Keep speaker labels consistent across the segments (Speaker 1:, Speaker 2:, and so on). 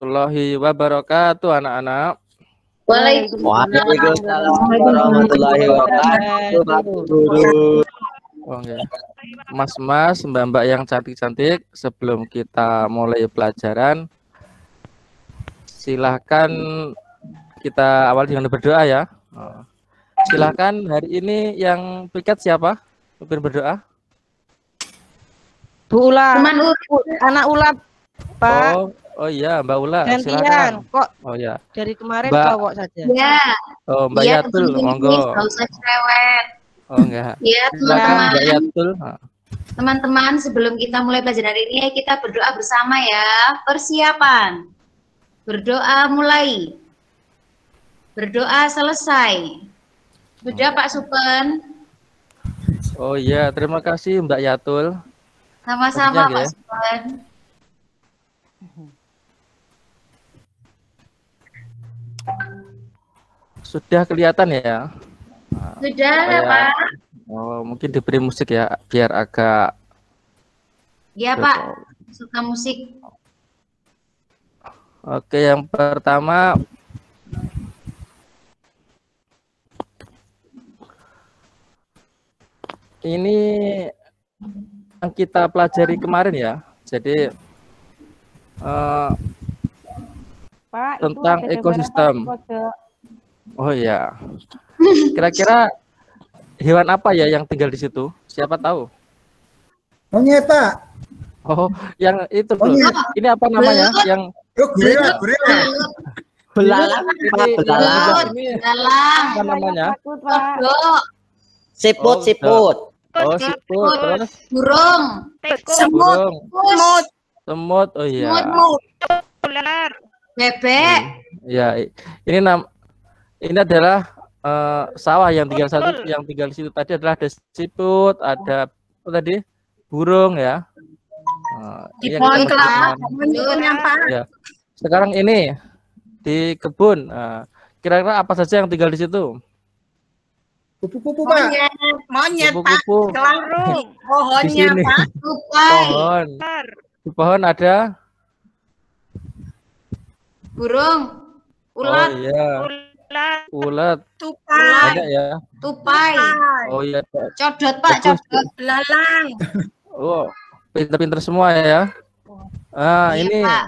Speaker 1: warahmatullahi wabarakatuh, anak-anak.
Speaker 2: Waalaikumsalam warahmatullahi wabarakatuh, Pak Guru.
Speaker 1: Oke. Mas-mas, mbak-mbak yang cantik-cantik, sebelum kita mulai pelajaran, silahkan kita awal dengan berdoa ya. Silahkan hari ini yang piket siapa? Pimpin berdoa.
Speaker 3: Bu Ula, anak Ula, Pak.
Speaker 1: Oh iya, Mbak Ula,
Speaker 3: gantian.
Speaker 1: silakan.
Speaker 3: Kok
Speaker 1: Oh ya.
Speaker 3: dari kemarin
Speaker 1: Mbak,
Speaker 3: cowok saja.
Speaker 4: Ya.
Speaker 1: Oh, Mbak
Speaker 4: Ya,
Speaker 1: Yatul, monggo.
Speaker 4: Nggak usah cerewet.
Speaker 1: Oh enggak.
Speaker 4: Ya,
Speaker 1: Silakan Mbak
Speaker 4: teman-teman.
Speaker 1: Yatul.
Speaker 4: Teman-teman, sebelum kita mulai pelajaran hari ini, kita berdoa bersama ya. Persiapan. Berdoa mulai. Berdoa selesai. Sudah Pak Supen?
Speaker 1: Oh iya, terima kasih Mbak Yatul.
Speaker 4: Sama-sama
Speaker 1: Tentunya,
Speaker 4: Pak
Speaker 1: ya.
Speaker 4: Supen.
Speaker 1: Sudah kelihatan ya?
Speaker 4: Sudah
Speaker 1: Saya-
Speaker 4: Pak?
Speaker 1: Oh, mungkin diberi musik ya, biar agak.
Speaker 4: Ya Pak, suka musik.
Speaker 1: Oke, yang pertama ini yang kita pelajari kemarin ya. Jadi
Speaker 3: Pak,
Speaker 1: tentang
Speaker 3: itu ada
Speaker 1: ekosistem.
Speaker 3: gambaran kode.
Speaker 1: Oh ya, kira-kira hewan apa ya yang tinggal di situ? Siapa tahu?
Speaker 2: Monyet, Pak.
Speaker 1: Oh, yang itu loh.
Speaker 2: Monyet.
Speaker 1: Ini apa namanya? Yang
Speaker 2: Oh, gorila.
Speaker 5: Belalang, Pak, belalang.
Speaker 1: ini
Speaker 4: Dalang.
Speaker 1: apa namanya?
Speaker 3: Takut, Pak.
Speaker 4: Kodok.
Speaker 5: Siput,
Speaker 1: Oh,
Speaker 5: siput.
Speaker 1: Oh, siput, terus
Speaker 4: Burung.
Speaker 1: burung,
Speaker 4: Semut.
Speaker 1: semut. Oh iya.
Speaker 4: Bebek.
Speaker 1: Ya, ini adalah sawah yang tinggal yang tinggal di situ tadi adalah ada siput, ada apa tadi? Burung ya. Ini yang kita
Speaker 4: Iklan.
Speaker 1: masukkan. Ya. Sekarang ini di kebun. Kira-kira apa saja yang tinggal di situ?
Speaker 2: Kupu-kupu, Pak.
Speaker 6: Monyet, Pak.
Speaker 1: Kupu-kupu.
Speaker 6: Kelarung.
Speaker 1: Di
Speaker 6: Pohonnya,
Speaker 1: sini.
Speaker 6: Pak.
Speaker 4: Tupai.
Speaker 1: Pohon. Di pohon ada.
Speaker 4: Burung. Ulat.
Speaker 1: Oh iya. Ulat.
Speaker 6: Tupai.
Speaker 1: Banyak ya.
Speaker 4: Tupai.
Speaker 1: Oh iya.
Speaker 4: Codot Pak,
Speaker 1: Bagus.
Speaker 4: codot.
Speaker 6: Belalang.
Speaker 1: Oh, pinter-pinter semua ya.
Speaker 4: Iya,
Speaker 1: Ini
Speaker 4: Pak.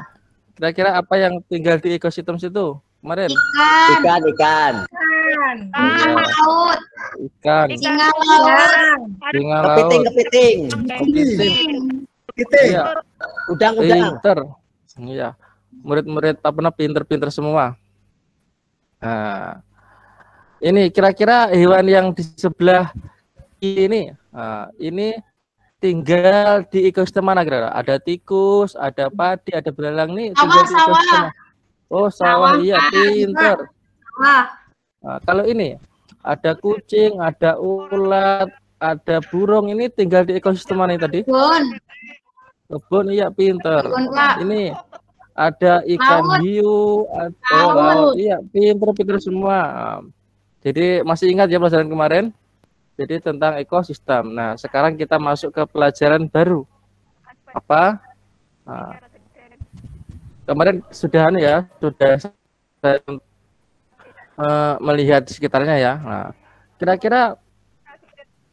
Speaker 1: kira-kira apa yang tinggal di ekosistem situ kemarin?
Speaker 4: Ikan.
Speaker 5: Ikan, ikan.
Speaker 6: Kan.
Speaker 1: Iya,
Speaker 4: Laut.
Speaker 1: ikan,
Speaker 4: Singa laut.
Speaker 1: singa
Speaker 5: Kepiting,
Speaker 1: laut,
Speaker 5: kepiting.
Speaker 1: kepiting.
Speaker 2: Kita.
Speaker 1: Iya,
Speaker 5: Udang, udang.
Speaker 1: pinter. Iya, murid-murid apa pinter-pinter semua. Nah, ini kira-kira hewan yang di sebelah ini, ini tinggal di ekosistem mana kira-kira? Ada tikus, ada padi, ada belalang nih. Tinggal di
Speaker 4: Sawah.
Speaker 1: ekosistem mana? Oh, sawah, iya, pinter.
Speaker 4: Wah,
Speaker 1: Nah, kalau ini ada kucing, ada ulat, ada burung, ini tinggal di ekosistem mana tadi?
Speaker 4: kebun.
Speaker 1: Kebun, iya pinter.
Speaker 4: Kebun, Pak.
Speaker 1: Ini ada ikan
Speaker 4: Laut.
Speaker 1: hiu, ada
Speaker 4: Laut.
Speaker 1: laut, iya pinter-pinter semua. Jadi masih ingat ya pelajaran kemarin? Jadi tentang ekosistem. Nah, sekarang kita masuk ke pelajaran baru. Apa? Nah, kemarin sudah saya melihat sekitarnya ya. Nah, kira-kira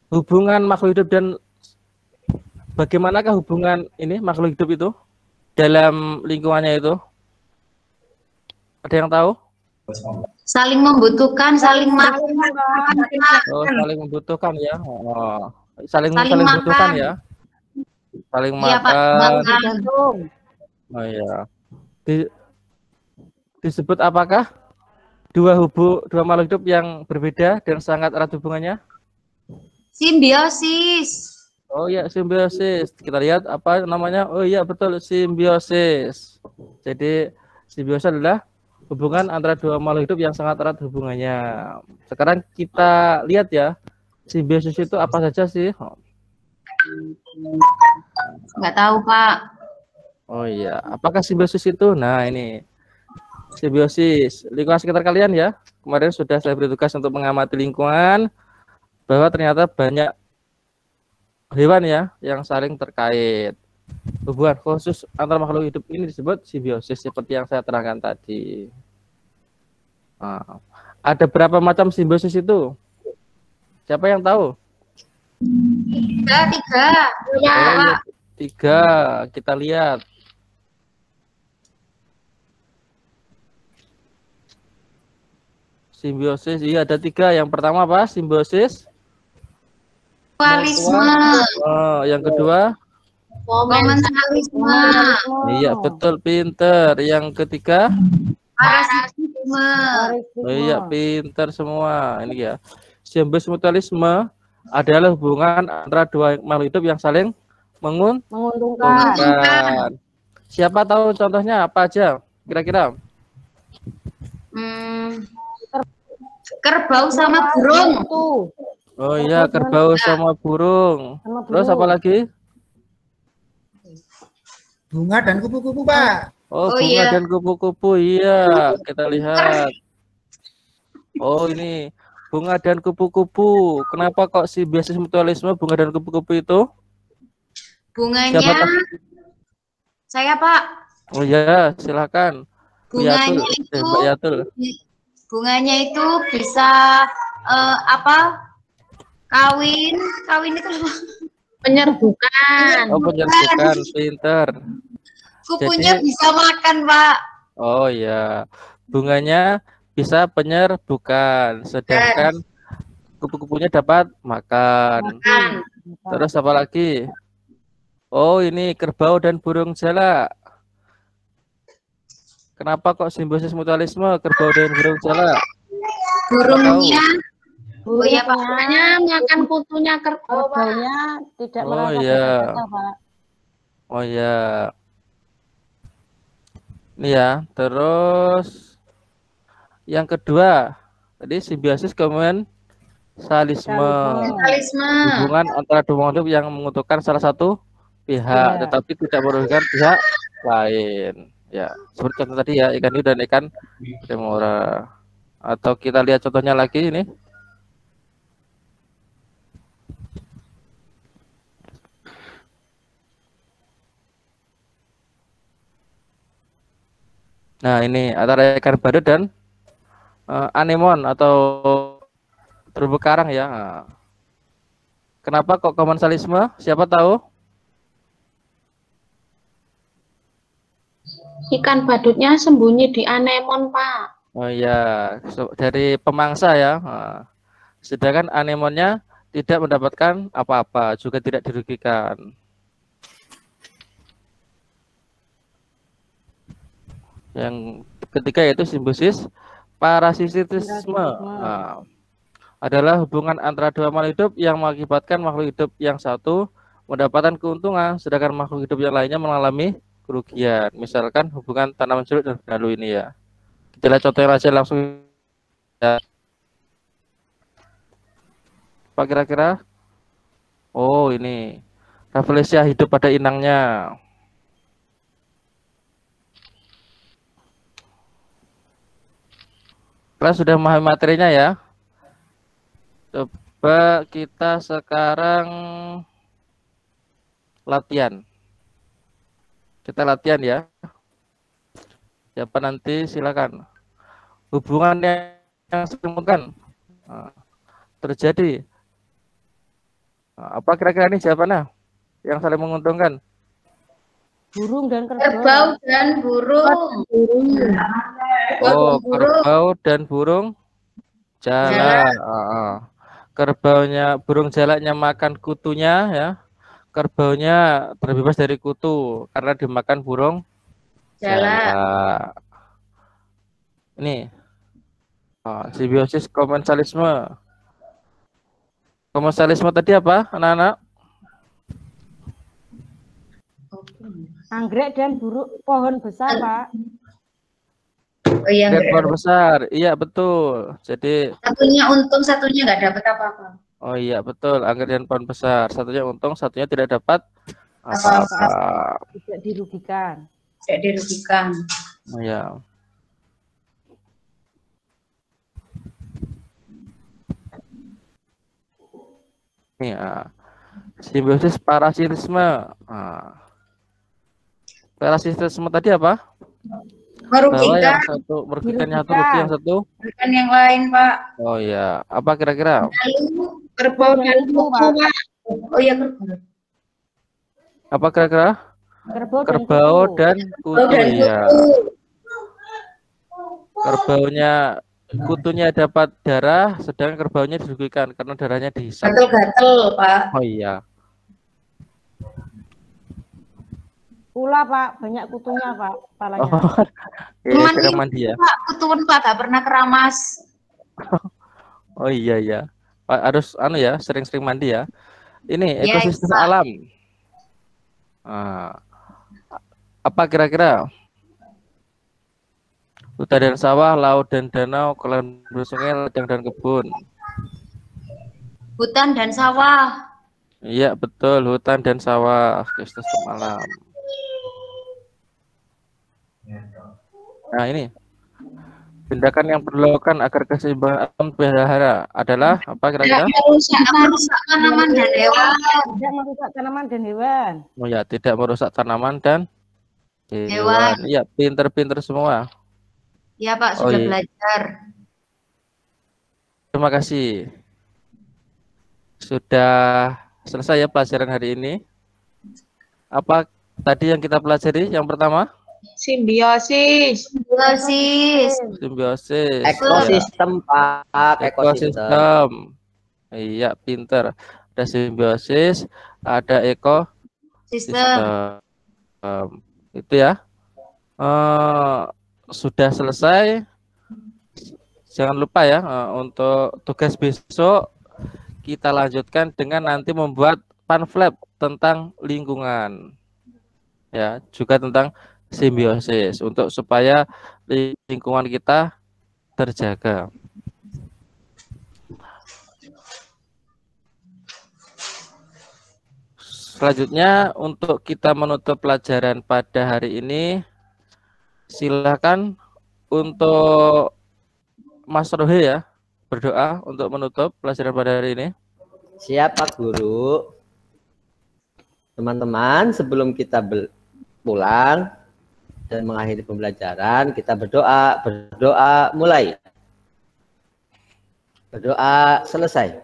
Speaker 1: hubungan makhluk hidup dan bagaimanakah hubungan ini makhluk hidup itu dalam lingkungannya itu? Ada yang tahu?
Speaker 4: Saling membutuhkan, saling makan.
Speaker 1: Oh, saling membutuhkan ya. Oh, saling
Speaker 4: Saling
Speaker 1: membutuhkan
Speaker 4: makan.
Speaker 1: ya. Saling
Speaker 4: Iya, Pak.
Speaker 1: makan.
Speaker 4: Makan.
Speaker 3: Gantung.
Speaker 1: Oh iya. Disebut apakah dua makhluk hidup yang berbeda dan sangat erat hubungannya?
Speaker 4: Simbiosis.
Speaker 1: Oh iya, simbiosis. Kita lihat apa namanya? Oh iya, betul, simbiosis. Jadi simbiosis adalah hubungan antara dua makhluk hidup yang sangat erat hubungannya. Sekarang kita lihat ya, simbiosis itu apa saja sih?
Speaker 4: Nggak tahu, Pak.
Speaker 1: Oh iya, apakah simbiosis itu? Nah, ini simbiosis lingkungan sekitar kalian ya. Kemarin sudah saya beri tugas untuk mengamati lingkungan, bahwa ternyata banyak hewan ya yang saling terkait. Hubungan khusus antar makhluk hidup ini disebut simbiosis seperti yang saya terangkan tadi. Nah, ada berapa macam simbiosis itu? Siapa yang tahu?
Speaker 4: Tiga. Ya,
Speaker 1: Oh,
Speaker 4: Pak.
Speaker 1: tiga. Kita lihat. Simbiosis, iya ada tiga. Yang pertama apa? Simbiosis.
Speaker 4: Mutualisme.
Speaker 1: Oh, yang kedua?
Speaker 4: Komensalisme.
Speaker 1: Iya, betul, pinter. Yang ketiga?
Speaker 4: Parasitisme.
Speaker 1: Oh, iya, pinter semua. Ini ya. Simbiosis mutualisme adalah hubungan antara dua makhluk hidup yang saling menguntungkan. Siapa tahu contohnya apa aja? Kira-kira?
Speaker 4: Kerbau sama burung.
Speaker 1: Oh iya, kerbau sama burung. Terus apa lagi?
Speaker 2: Bunga dan kupu-kupu, Pak.
Speaker 1: Oh,
Speaker 4: Oh,
Speaker 1: bunga
Speaker 4: iya.
Speaker 1: dan kupu-kupu. Iya, kita lihat. Oh, ini bunga dan kupu-kupu. Kenapa kok simbiosis mutualisme bunga dan kupu-kupu itu?
Speaker 4: Bunganya,
Speaker 1: Siapa tahu?
Speaker 4: saya Pak.
Speaker 1: Oh iya, silakan.
Speaker 4: Bunganya
Speaker 1: Yatul.
Speaker 4: itu,
Speaker 1: Mbak Yatul.
Speaker 4: bunganya itu bisa kawin itu apa?
Speaker 3: Penyerbukan.
Speaker 1: Oh, penyerbukan, pinter.
Speaker 4: Kupunya
Speaker 1: Jadi-
Speaker 4: bisa makan Pak.
Speaker 1: Oh iya, bunganya bisa penyerbukan, sedangkan kupu-kupunya dapat makan. Terus apa lagi? Oh, ini kerbau dan burung jalak. Kenapa kok simbiosis mutualisme kerbau dan burung jalak?
Speaker 4: Burungnya,
Speaker 3: Oh
Speaker 4: iya, Pak.
Speaker 3: Burungnya makan kutunya kerbau, kerbaunya tidak
Speaker 1: Oh,
Speaker 3: merasa
Speaker 1: iya.
Speaker 3: berdosa, Pak.
Speaker 1: Oh ya, ini ya. Terus yang kedua, tadi simbiosis komensalisme,
Speaker 4: Mutualisme.
Speaker 1: hubungan antara dua makhluk hidup yang menguntungkan salah satu pihak,
Speaker 3: Iya.
Speaker 1: tetapi tidak merugikan pihak lain. Ya, seperti contoh tadi ya, ikan hiu dan ikan remora. Atau kita lihat contohnya lagi ini. Nah, ini antara ikan badut dan anemon atau terumbu karang ya. Nah, kenapa kok komensalisme? Siapa tahu?
Speaker 3: Ikan badutnya sembunyi di anemon, Pak.
Speaker 1: Oh iya, dari pemangsa ya. Nah, sedangkan anemonnya tidak mendapatkan apa-apa, juga tidak dirugikan. Yang ketiga yaitu simbiosis parasitisme. Nah, adalah hubungan antara dua makhluk hidup yang mengakibatkan makhluk hidup yang satu mendapatkan keuntungan, sedangkan makhluk hidup yang lainnya mengalami kerugian. Misalkan hubungan tanaman jeruk dan benalu ini ya. Kita lihat contohnya aja langsung ya. Pak kira-kira? Oh ini Rafflesia hidup pada inangnya. Kalian sudah memahami materinya ya? Coba kita sekarang latihan. Kita latihan ya. Siapa nanti silakan. Hubungan yang sering terjadi. Apa kira-kira ini jawabannya? Yang saling menguntungkan?
Speaker 3: Burung dan
Speaker 4: Kerbau dan burung.
Speaker 1: Oh, kerbau dan burung jalak. Kerbaunya, burung jalaknya makan kutunya ya. Kerbaunya terbebas dari kutu karena dimakan burung jalak. Ini simbiosis komensalisme. Komensalisme tadi apa, anak-anak?
Speaker 3: Anggrek dan pohon besar, Pak.
Speaker 4: Oh iya,
Speaker 1: Dan pohon besar, iya betul. Jadi
Speaker 4: satunya untung, satunya nggak dapat apa-apa.
Speaker 1: oh iya betul, anggrek dan pohon besar. Satunya untung, satunya tidak dapat apa-apa.
Speaker 3: Tidak dirugikan.
Speaker 4: Tidak dirugikan.
Speaker 1: Oh ya. Ini simbiosis parasitisme. Rasisme tadi apa? Bahwa
Speaker 4: Merugikan,
Speaker 1: yang satu merugikan, yang satu rugi, yang satu.
Speaker 4: bukan yang lain, Pak.
Speaker 1: Oh iya, apa kira-kira?
Speaker 4: Lalu,
Speaker 6: Kerbau dan kuku, Pak.
Speaker 4: oh iya, kerbau.
Speaker 1: Apa kira-kira? Kerbau dan
Speaker 4: Oh,
Speaker 1: kutu.
Speaker 4: dan
Speaker 1: Iya.
Speaker 4: kutu.
Speaker 1: Kerbaunya, kutunya dapat darah, sedangkan kerbaunya dirugikan karena darahnya dihisap.
Speaker 4: Gatel-gatel, Pak.
Speaker 1: Oh iya.
Speaker 3: Ula Pak, banyak kutunya Pak, kepalanya.
Speaker 1: Oh, iya, kira mandi ya.
Speaker 4: Pak, kutuan, Pak, gak pernah keramas.
Speaker 1: Oh iya iya. Pak harus anu ya, sering-sering mandi ya. Ini
Speaker 4: Yes,
Speaker 1: ekosistem
Speaker 4: Pak.
Speaker 1: alam. Apa kira-kira? Hutan dan sawah, laut dan danau, kolam bersungai, ladang dan kebun.
Speaker 4: Hutan dan sawah.
Speaker 1: Iya betul, hutan dan sawah, ekosistem alam. Nah ini tindakan yang perlu dilakukan agar keseimbangan alam terpelihara adalah apa kira-kira?
Speaker 4: Merusak tanaman dan hewan.
Speaker 3: Tidak merusak tanaman dan hewan.
Speaker 1: Oh ya, tidak merusak tanaman dan
Speaker 4: Hewan.
Speaker 1: hewan. Iya, pinter-pinter semua.
Speaker 4: Ya, Pak,
Speaker 1: Oh,
Speaker 4: sudah
Speaker 1: iya.
Speaker 4: belajar.
Speaker 1: Terima kasih. Sudah selesai ya pelajaran hari ini. Apa tadi yang kita pelajari? Yang pertama,
Speaker 6: Simbiosis.
Speaker 4: Simbiosis.
Speaker 1: simbiosis.
Speaker 5: Ekosistem, Pak.
Speaker 1: Ya. Ekosistem. Iya, pinter. Ada simbiosis, ada ekosistem.
Speaker 4: Sistem.
Speaker 1: Itu ya. Sudah selesai. Jangan lupa ya, untuk tugas besok kita lanjutkan dengan nanti membuat pamflet tentang lingkungan. Ya, juga tentang simbiosis untuk supaya lingkungan kita terjaga. Selanjutnya untuk kita menutup pelajaran pada hari ini, silakan untuk Mas Rohe ya berdoa untuk menutup pelajaran pada hari ini.
Speaker 5: Siap, Pak Guru. Teman-teman, sebelum kita pulang dan mengakhiri pembelajaran, kita berdoa. Berdoa mulai. Berdoa selesai.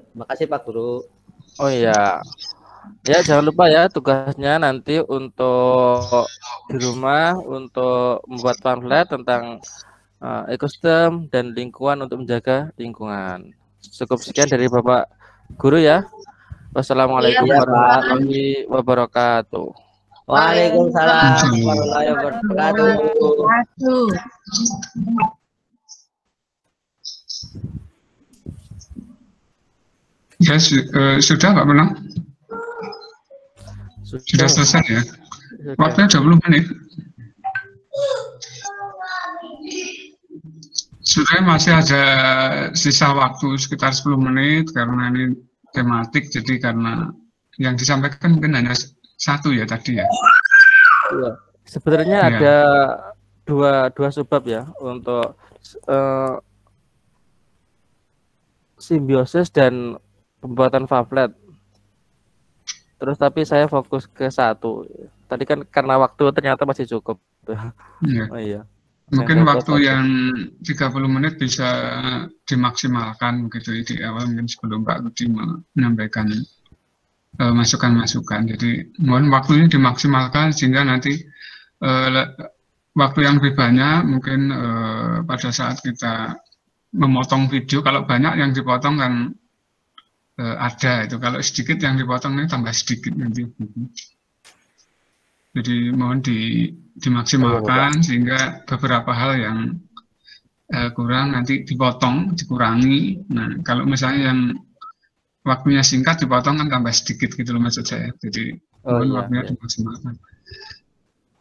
Speaker 5: Terima kasih, Pak Guru.
Speaker 1: Oh iya. Ya, jangan lupa ya tugasnya nanti untuk di rumah untuk membuat pamflet tentang ekosistem dan lingkungan untuk menjaga lingkungan. Cukup sekian dari Bapak Guru ya. Wassalamualaikum
Speaker 5: Iya, Pak.
Speaker 1: warahmatullahi wabarakatuh.
Speaker 5: Waalaikumsalam warahmatullahi wabarakatuh.
Speaker 7: Ya, sudah Pak Penang? Sudah selesai ya? Waktunya 20 menit. Sebenarnya masih ada sisa waktu sekitar 10 menit karena ini tematik, jadi karena yang disampaikan mungkin hanya satu ya tadi ya.
Speaker 1: Iya. Sebenarnya
Speaker 7: Iya.
Speaker 1: ada dua sebab ya untuk simbiosis dan pembuatan pamflet. Terus tapi saya fokus ke satu. Tadi kan karena waktu ternyata masih cukup.
Speaker 7: Iya.
Speaker 1: Oh iya.
Speaker 7: Mungkin
Speaker 1: Yang
Speaker 7: waktu
Speaker 1: dapat.
Speaker 7: yang 30 menit bisa dimaksimalkan begitu di awal, mungkin sebelum Pak Rudi menyampaikan masukan-masukan. Jadi mohon waktunya dimaksimalkan sehingga nanti waktu yang lebih banyak mungkin pada saat kita memotong video, kalau banyak yang dipotong kan ada itu, kalau sedikit yang dipotong ini tambah sedikit nanti. Jadi mohon dimaksimalkan sehingga beberapa hal yang kurang nanti dipotong, dikurangi. Nah, kalau misalnya yang waktunya singkat dipotong kan tambah sedikit gitu loh maksud saya. Jadi mohon waktunya dimaksimalkan.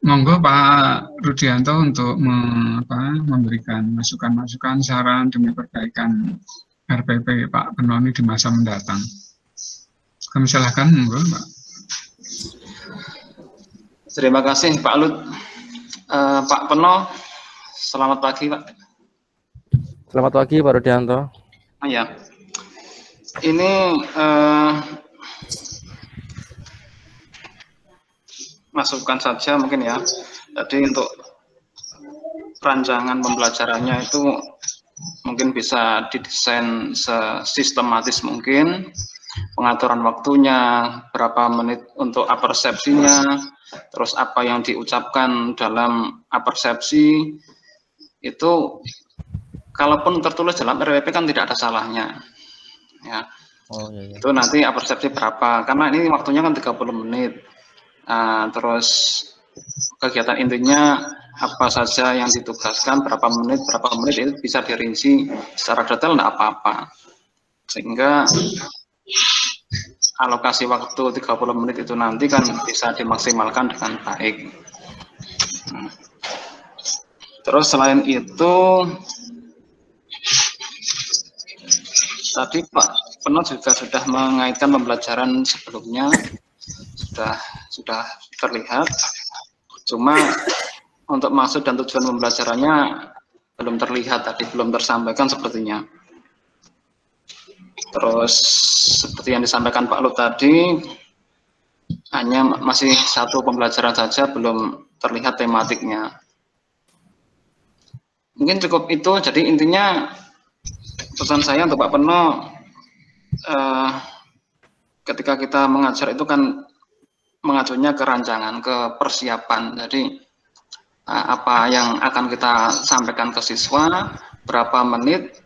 Speaker 7: Monggo Pak Rudianto untuk memberikan masukan-masukan, saran demi perbaikan RPP Pak Penoni di masa mendatang. Kami silakan, monggo Pak.
Speaker 8: Terima kasih Pak Lut. Pak Peno, selamat pagi Pak.
Speaker 1: Selamat pagi Pak Rudianto.
Speaker 8: Ya, ini masukan saja mungkin ya. Jadi untuk rancangan pembelajarannya itu mungkin bisa didesain sesistematis mungkin, pengaturan waktunya, berapa menit untuk apersepsinya, terus apa yang diucapkan dalam apersepsi, itu kalaupun tertulis dalam RWP kan tidak ada salahnya. Ya.
Speaker 5: Oh, iya.
Speaker 8: Itu nanti apersepsi berapa, karena ini waktunya kan 30 menit. Nah, terus kegiatan intinya apa saja yang ditugaskan, berapa menit itu bisa dirinci secara detail, enggak apa-apa. Sehingga alokasi waktu 30 menit itu nanti kan bisa dimaksimalkan dengan baik. Terus selain itu, tadi Pak Peno juga sudah mengaitkan pembelajaran sebelumnya, sudah terlihat. Cuma untuk maksud dan tujuan pembelajarannya belum terlihat tadi, belum tersampaikan sepertinya. Terus seperti yang disampaikan Pak Lut tadi, hanya masih satu pembelajaran saja, belum terlihat tematiknya. Mungkin cukup itu. Jadi intinya pesan saya untuk Pak Peno, ketika kita mengajar itu kan mengajunya ke rancangan, ke persiapan. Jadi apa yang akan kita sampaikan ke siswa, berapa menit,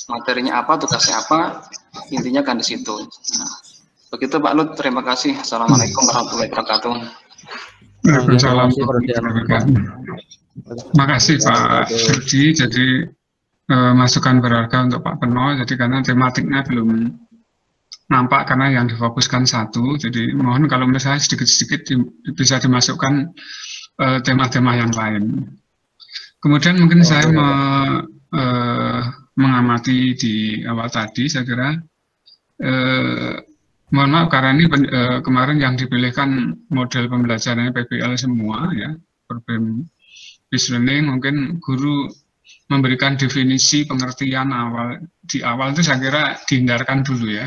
Speaker 8: materinya apa, tugasnya apa, intinya kan di situ. Nah, begitu Pak Lut, terima kasih. Assalamualaikum warahmatullahi wabarakatuh.
Speaker 7: Waalaikumsalam warahmatullahi wabarakatuh. Terima kasih Pak Suci. Jadi masukan berharga untuk Pak Peno. Jadi karena tematiknya belum nampak karena yang difokuskan satu. Jadi mohon kalau misalnya sedikit-sedikit bisa dimasukkan tema-tema yang lain. Kemudian mungkin saya mengamati di awal tadi, saya kira mohon maaf karena ini kemarin yang dipilihkan model pembelajarannya PBL semua ya, problem based learning. Mungkin guru memberikan definisi pengertian di awal itu saya kira dihindarkan dulu ya.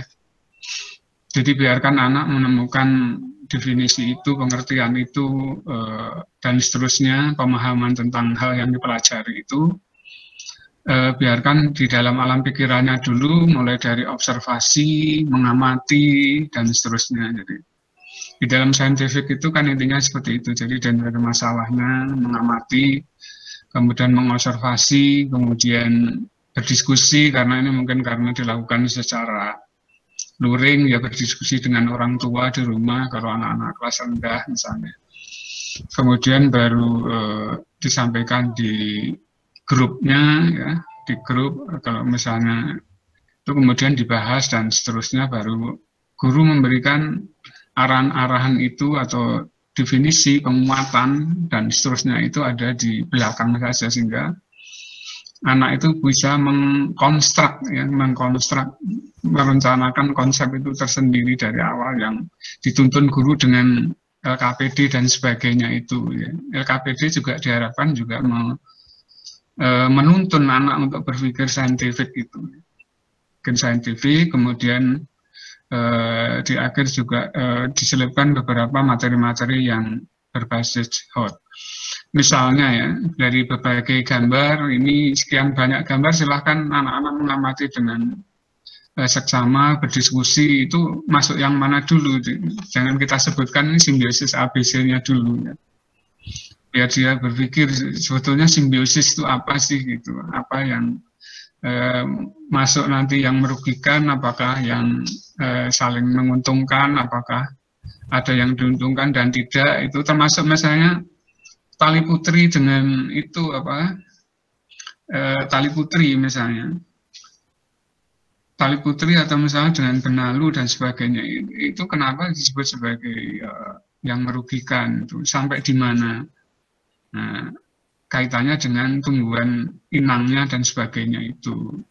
Speaker 7: Jadi biarkan anak menemukan definisi itu, pengertian itu, dan seterusnya, pemahaman tentang hal yang dipelajari itu, biarkan di dalam alam pikirannya dulu, mulai dari observasi, mengamati, dan seterusnya. Jadi di dalam saintifik itu kan intinya seperti itu. Jadi dari masalahnya, mengamati, kemudian mengobservasi, kemudian berdiskusi, karena ini mungkin karena dilakukan secara luring, ya berdiskusi dengan orang tua di rumah, kalau anak-anak kelas rendah misalnya. Kemudian baru disampaikan di grupnya, ya, di grup, kalau misalnya itu kemudian dibahas dan seterusnya, baru guru memberikan arahan-arahan itu atau definisi, penguatan, dan seterusnya itu ada di belakang saja, sehingga anak itu bisa mengkonstruk, ya, merencanakan konsep itu tersendiri dari awal yang dituntun guru dengan LKPD dan sebagainya itu. Ya. LKPD juga diharapkan juga menuntun anak untuk berpikir saintifik itu. Bikin saintifik, kemudian di akhir juga diselipkan beberapa materi-materi yang berbasis hot. Misalnya ya, dari berbagai gambar, ini sekian banyak gambar, silahkan anak-anak mengamati dengan seksama, berdiskusi, itu masuk yang mana dulu. Jangan kita sebutkan ini simbiosis ABC-nya dulu. Ya. Biar dia berpikir sebetulnya simbiosis itu apa sih gitu, apa yang masuk nanti yang merugikan, apakah yang saling menguntungkan, apakah ada yang diuntungkan dan tidak, itu termasuk misalnya tali putri dengan itu apa, tali putri misalnya, tali putri atau misalnya dengan benalu dan sebagainya, itu kenapa disebut sebagai yang merugikan, itu sampai di mana, nah, kaitannya dengan tumbuhan inangnya dan sebagainya itu.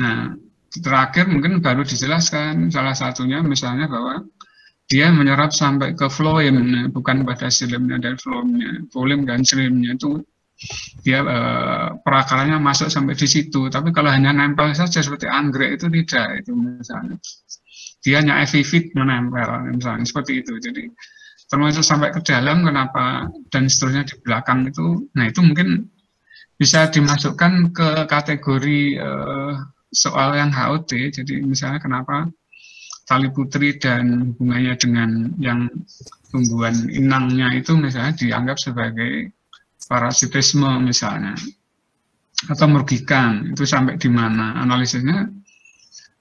Speaker 7: Nah, terakhir mungkin baru dijelaskan salah satunya misalnya bahwa dia menyerap sampai ke floem, bukan pada silemnya dan floemnya. Floem dan silemnya itu dia perakarannya masuk sampai di situ. Tapi kalau hanya nempel saja seperti anggrek itu tidak, itu misalnya. Dia hanya epifit menempel, misalnya seperti itu. Jadi termasuk sampai ke dalam kenapa dan seterusnya di belakang itu. Nah itu mungkin bisa dimasukkan ke kategori soal yang HOT. Jadi misalnya kenapa tali putri dan hubungannya dengan yang tumbuhan inangnya itu misalnya dianggap sebagai parasitisme misalnya, atau merugikan, itu sampai di mana analisisnya,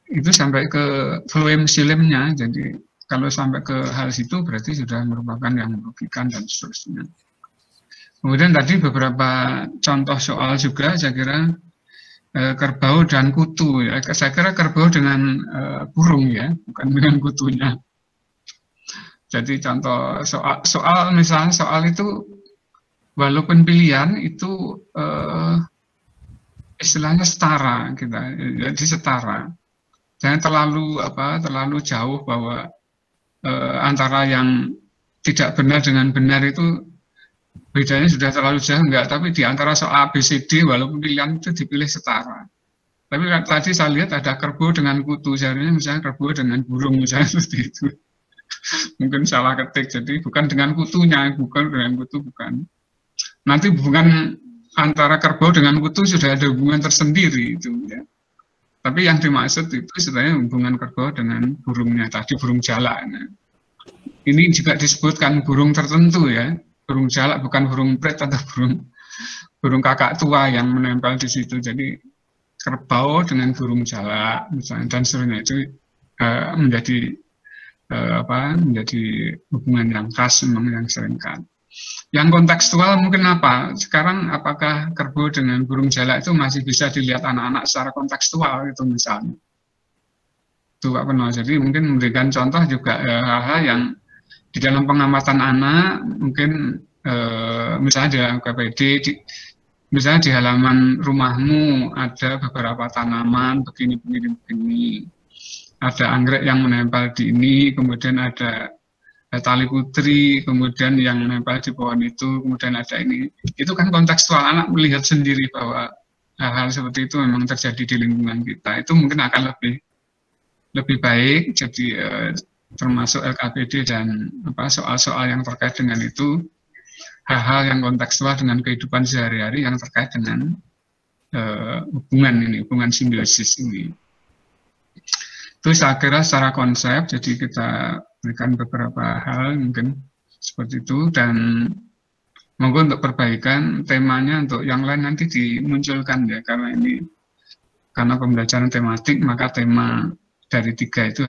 Speaker 7: itu sampai ke fluem silemnya. Jadi kalau sampai ke hal situ berarti sudah merupakan yang merugikan dan seterusnya. Kemudian tadi beberapa contoh soal juga saya kira kerbau dan kutu ya. Saya kira kerbau dengan burung ya, bukan dengan kutunya. Jadi contoh soal misalnya soal itu walaupun pilihan itu istilahnya setara kita, jadi setara. Jangan terlalu jauh bahwa antara yang tidak benar dengan benar itu bedanya sudah terlalu jauh, enggak, tapi di antara soal A, B, C, D walaupun pilihan itu dipilih setara. Tapi tadi saya lihat ada kerbau dengan kutu, seharusnya misalnya kerbau dengan burung misalnya seperti itu. Mungkin salah ketik, jadi bukan dengan kutunya, bukan dengan kutu, bukan. Nanti hubungan antara kerbau dengan kutu sudah ada hubungan tersendiri itu ya. Tapi yang dimaksud itu sebenarnya hubungan kerbau dengan burungnya tadi, burung jalak. Nah, ini juga disebutkan burung tertentu ya. Burung jalak bukan burung pret atau burung kakak tua yang menempel di situ. Jadi kerbau dengan burung jalak misalnya dan seterusnya itu menjadi hubungan yang khas memang yang seringkan. Yang kontekstual mungkin apa? Sekarang apakah kerbau dengan burung jalak itu masih bisa dilihat anak-anak secara kontekstual itu misalnya? Itu Pak Peno. Jadi mungkin memberikan contoh juga hal-hal yang di dalam pengamatan anak mungkin misalnya di dalam KPD, misalnya di halaman rumahmu ada beberapa tanaman begini. Ada anggrek yang menempel di ini, kemudian ada tali putri, kemudian yang menempel di pohon itu, kemudian ada ini. Itu kan kontekstual, anak melihat sendiri bahwa hal-hal seperti itu memang terjadi di lingkungan kita. Itu mungkin akan lebih baik. Jadi termasuk LKPD dan soal-soal yang terkait dengan itu, hal-hal yang kontekstual dengan kehidupan sehari-hari yang terkait dengan hubungan simbiosis ini. Itu saya kira secara konsep, jadi kita berikan beberapa hal mungkin seperti itu, dan monggo untuk perbaikan temanya untuk yang lain nanti dimunculkan ya, karena pembelajaran tematik maka tema dari 3 itu